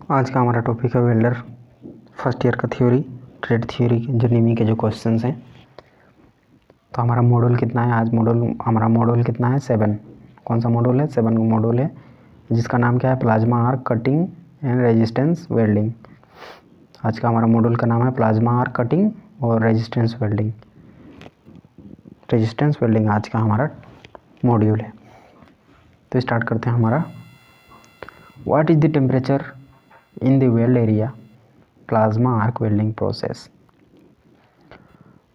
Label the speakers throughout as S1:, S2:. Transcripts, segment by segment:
S1: आज का हमारा टॉपिक है वेल्डर फर्स्ट ईयर का थ्योरी, ट्रेड थ्योरी जो नीमी के जो क्वेश्चंस हैं। तो हमारा मॉड्यूल कितना है? आज हमारा मॉड्यूल कितना है? 7। कौन सा मॉड्यूल है? 7 का मॉड्यूल है, जिसका नाम क्या है? Plasma arc cutting and resistance welding. आज का हमारा मॉड्यूल का नाम है प्लाज्मा आर्क कटिंग और रेजिस्टेंस वेल्डिंग। आज का हमारा मॉड्यूल है। तो स्टार्ट करते हैं हमारा। What is the temperature in the weld area plasma arc welding process.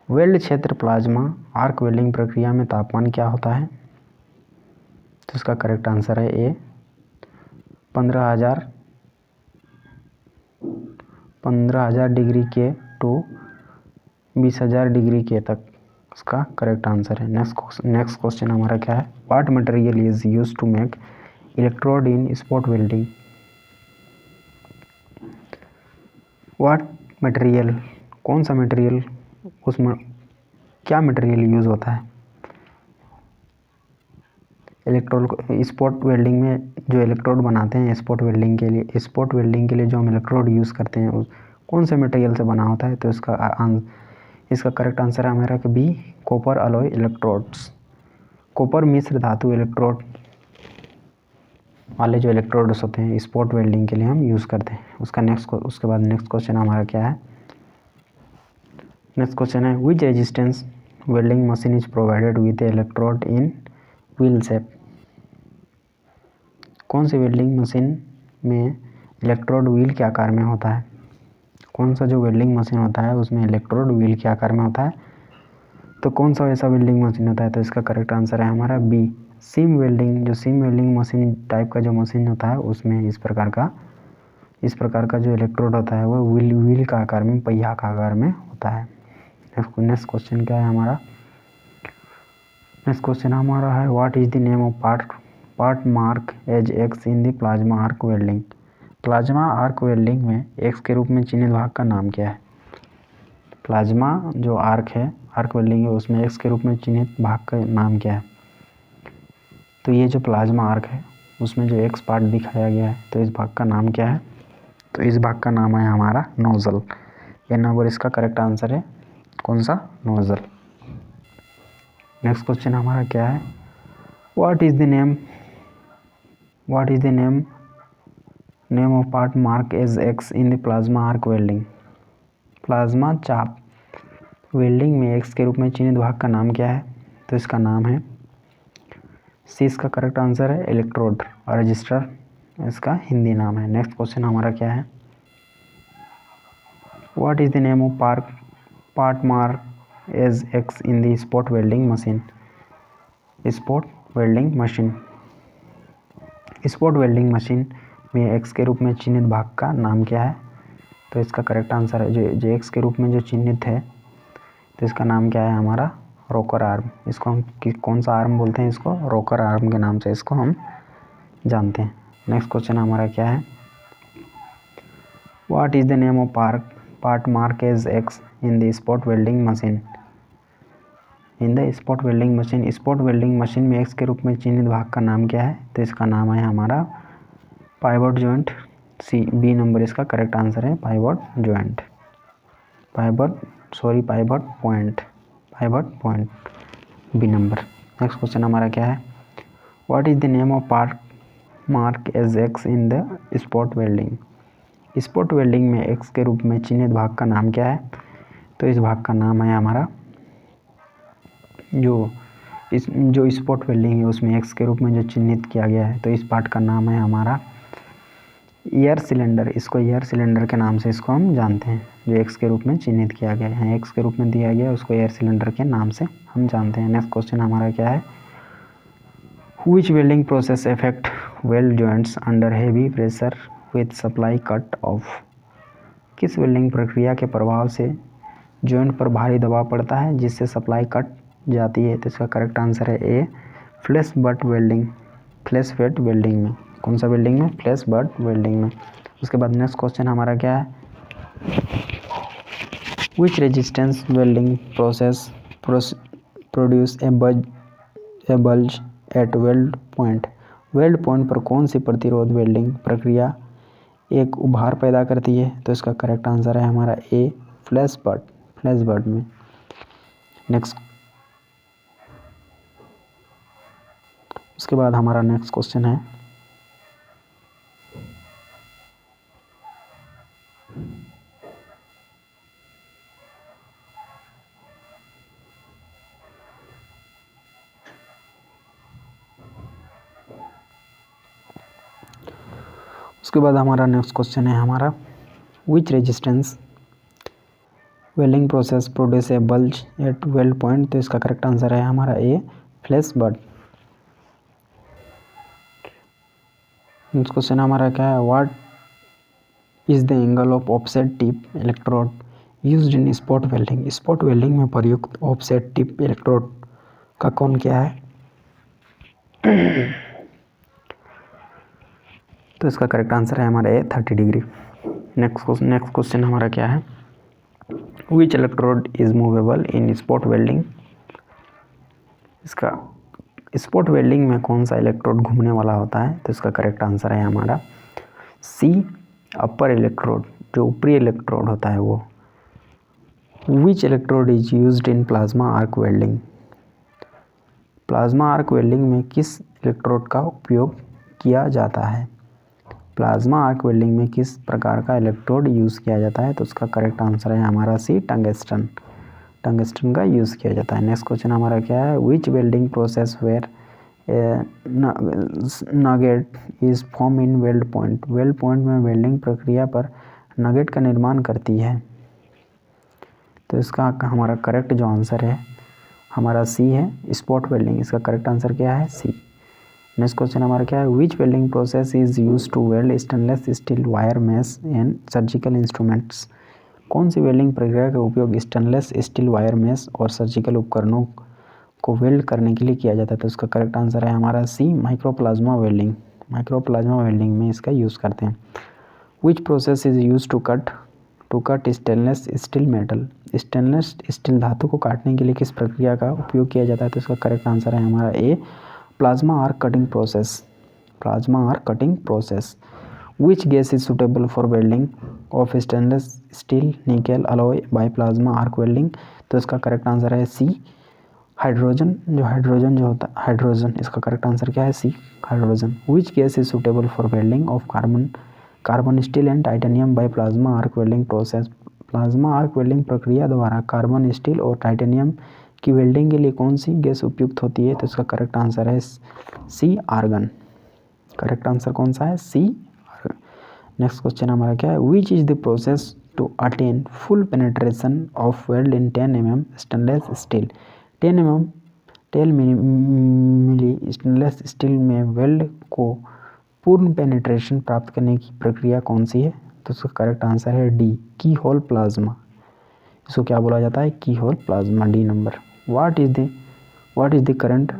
S1: Weld क्षेत्र प्लाज्मा आर्क वेल्डिंग प्रक्रिया में तापमान क्या होता है? तो इसका करेक्ट आंसर है ए 15,000 डिग्री के टू 20,000 डिग्री के तक इसका करेक्ट आंसर है। नेक्स्ट क्वेश्चन हमारा क्या है? What material is used to make electrode in spot welding. What material, कौन सा मटेरियल, उसमें क्या मटेरियल यूज़ होता है इलेक्ट्रोड स्पॉट वेल्डिंग में? जो इलेक्ट्रोड बनाते हैं स्पॉट वेल्डिंग के लिए जो हम इलेक्ट्रोड यूज़ करते हैं उस कौन से मटेरियल से बना होता है? तो इसका करेक्ट आंसर है हमारा कि B copper alloy electrodes. Copper मिश्र धातु इलेक्ट्रोड वाले जो इलेक्ट्रोड्स होते हैं स्पॉट वेल्डिंग के लिए हम यूज़ करते हैं। उसके बाद नेक्स्ट क्वेश्चन हमारा क्या है? नेक्स्ट क्वेश्चन है which resistance welding machine is provided with electrode in wheel shape. कौन सी वेल्डिंग मशीन में इलेक्ट्रोड व्हील के आकार में होता है? कौन सा जो वेल्डिंग मशीन होता है उसमें इलेक्ट्रोड व्हील के आकार में होता है? तो कौन सा ऐसा वेल्डिंग मशीन होता है? तो इसका करेक्ट आंसर है हमारा बी सीम वेल्डिंग। जो सीम वेल्डिंग मशीन टाइप का जो मशीन होता है उसमें इस प्रकार का जो इलेक्ट्रोड होता है वो व्हील का आकार में, पहिया का आकार में होता है। नेक्स्ट क्वेश्चन क्या है हमारा? नेक्स्ट क्वेश्चन हमारा है what is the name of part mark as X in the plasma arc welding. Plasma arc welding में एक्स के रूप में चिन्हित भाग का नाम क्या है? प्लाज्मा जो आर्क वेल्डिंग है उसमें एक्स के रूप में चिन्हित भाग का नाम क्या है? तो ये जो प्लाज्मा आर्क है उसमें जो एक्स पार्ट दिखाया गया है तो इस भाग का नाम क्या है? तो इस भाग का नाम है हमारा नोजल। ये नंबर इसका करेक्ट आंसर है कौन सा? नोजल। नेक्स्ट क्वेश्चन हमारा क्या है? What is the name of part mark as X in the plasma arc welding. Plasma चाप वेल्डिंग में एक्स के रूप में चिन्हित भाग का नाम क्या है? तो इसका नाम है सी। इसका करेक्ट आंसर है इलेक्ट्रोड और रजिस्टर इसका हिंदी नाम है। नेक्स्ट क्वेश्चन हमारा क्या है? What is the name of part mark as X in the spot welding machine. Spot welding machine में एक्स के रूप में चिन्हित भाग का नाम क्या है? तो इसका करेक्ट आंसर है जो एक्स के रूप में जो चिन्हित है तो इसका नाम क्या है हमारा? रोकर आर्म। इसको हम कौन सा आर्म बोलते हैं? इसको रोकर आर्म के नाम से इसको हम जानते हैं। नेक्स्ट क्वेश्चन हमारा क्या है? What is the name of part mark as X in the spot welding machine. Spot welding machine में एक्स के रूप में चिन्हित भाग का नाम क्या है? तो इसका नाम है हमारा pivot joint. C B number इसका करेक्ट आंसर है pivot point B number. Next question हमारा क्या है? What is the name of part mark as X in the spot welding में एक्स के रूप में चिन्हित भाग का नाम क्या है? तो इस भाग का नाम है हमारा जो स्पॉट वेल्डिंग है उसमें एक्स के रूप में जो चिन्हित किया गया है तो इस पार्ट का नाम है हमारा एयर सिलेंडर। इसको एयर सिलेंडर के नाम से इसको हम जानते हैं। जो एक्स के रूप में चिन्हित किया गया है, एक्स के रूप में दिया गया है, उसको एयर सिलेंडर के नाम से हम जानते हैं। नेक्स्ट क्वेश्चन हमारा क्या है? Which welding process affect weld joints under heavy pressure with supply cut off. किस वेल्डिंग प्रक्रिया के प्रभाव से जॉइंट पर भारी दबाव पड़ता है जिससे सप्लाई कट जाती है? तो इसका करेक्ट आंसर है ए फ्लैश बट वेल्डिंग में। कौन सा वेल्डिंग में? फ्लैश बट वेल्डिंग में। उसके बाद नेक्स्ट क्वेश्चन हमारा क्या है? Which resistance welding process produce a bulge at weld point. Weld point पर कौन सी प्रतिरोध वेल्डिंग प्रक्रिया एक उभार पैदा करती है, तो इसका करेक्ट आंसर है हमारा ए, फ्लैश बर्ड में। नेक्स्ट, उसके बाद हमारा नेक्स्ट क्वेश्चन है हमारा which resistance welding process produce a bulge at weld point, तो इसका करेक्ट आंसर है हमारा A, flash butt. Next question हमारा क्या है, what is the angle of offset tip electrode used in spot welding. Spot welding में प्रयुक्त offset tip electrode का कोण क्या है, तो इसका करेक्ट आंसर है हमारा ए, 30 डिग्री। नेक्स्ट क्वेश्चन हमारा क्या है, which electrode is movable in spot welding. इसका स्पॉट वेल्डिंग में कौन सा इलेक्ट्रोड घूमने वाला होता है, तो इसका करेक्ट आंसर है हमारा सी, अपर इलेक्ट्रोड, जो ऊपरी इलेक्ट्रोड होता है वो। Which electrode is used in plasma arc welding. Plasma arc welding में किस इलेक्ट्रोड का उपयोग किया जाता है। प्लाज्मा आर्क वेल्डिंग में किस प्रकार का इलेक्ट्रोड यूज़ किया जाता है, तो उसका करेक्ट आंसर है हमारा सी, टंगस्टन का यूज़ किया जाता है। नेक्स्ट क्वेश्चन हमारा क्या है, which welding process where nugget is form in weld point. Weld point में वेल्डिंग प्रक्रिया पर नगेट का निर्माण करती है, तो इसका हमारा करेक्ट जो आंसर है हमारा सी है, स्पॉट वेल्डिंग। इसका करेक्ट आंसर क्या है, सी। नेक्स्ट क्वेश्चन हमारा क्या है, which welding process is use to weld stainless steel wire mesh and surgical instruments. कौन सी वेल्डिंग प्रक्रिया का उपयोग स्टेनलेस स्टील वायर मेश और सर्जिकल उपकरणों को वेल्ड करने के लिए किया जाता है, तो उसका करेक्ट आंसर है हमारा C, microplasma welding. Microplasma welding में इसका यूज़ करते हैं। Which process is use to cut stainless steel metal. Stainless steel धातु को काटने के लिए किस प्रक्रिया का उपयोग किया जाता है, तो इसका करेक्ट आंसर है हमारा A, plasma arc cutting process. Which gas is suitable for welding of stainless steel nickel alloy by plasma arc welding, तो इसका करेक्ट आंसर है सी, हाइड्रोजन जो होता है हाइड्रोजन। इसका करेक्ट आंसर क्या है, C, hydrogen. Which gas is suitable for welding of carbon steel and titanium by plasma arc welding process. Plasma arc welding प्रक्रिया द्वारा कार्बन स्टील और टाइटेनियम की वेल्डिंग के लिए कौन सी गैस उपयुक्त होती है, तो इसका करेक्ट आंसर है सी, आर्गन। करेक्ट आंसर कौन सा है, सी। नेक्स्ट क्वेश्चन हमारा क्या है, which is the process to attain full penetration of weld in 10 mm stainless steel. 10 milli stainless steel में वेल्ड को पूर्ण पेनिट्रेशन प्राप्त करने की प्रक्रिया कौन सी है, तो उसका करेक्ट आंसर है डी, की होल प्लाज्मा। इसको क्या बोला जाता है, keyhole plasma, D number. What is the current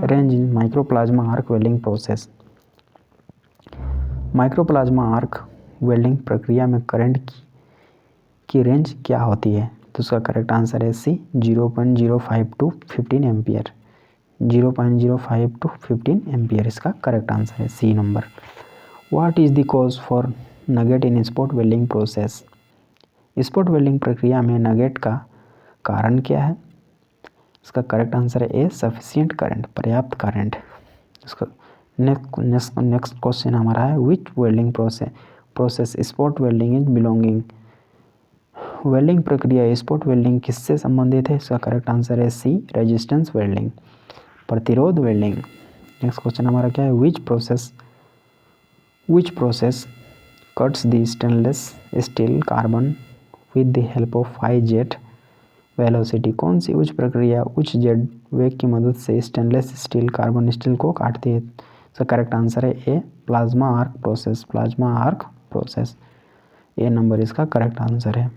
S1: range in microplasma arc welding process. Microplasma arc welding प्रक्रिया में करंट की रेंज क्या होती है, तो उसका करेक्ट आंसर है C, 0.05 to 15 ampere. 0.05 to 15 ampere इसका करेक्ट आंसर है, C number. What is the cause for nugget in spot welding process. Spot welding प्रक्रिया में नगेट का कारण क्या है, इसका करेक्ट आंसर है ए, सफिशिएंट करंट, पर्याप्त करंट। इसका नेक्स्ट क्वेश्चन हमारा है, which welding process spot welding is belonging. Welding प्रक्रिया स्पॉट वेल्डिंग किससे संबंधित है, इसका करेक्ट आंसर है सी, रेजिस्टेंस वेल्डिंग, प्रतिरोध वेल्डिंग। नेक्स्ट क्वेश्चन हमारा क्या है, which process cuts the stainless steel carbon with the help of high jet velocity. कौन सी उच्च प्रक्रिया उच्च जेट वेग की मदद से स्टेनलेस स्टील कार्बन स्टील को काटती है, इसका करेक्ट आंसर है ए, प्लाज्मा आर्क प्रोसेस। ए नंबर इसका करेक्ट आंसर है।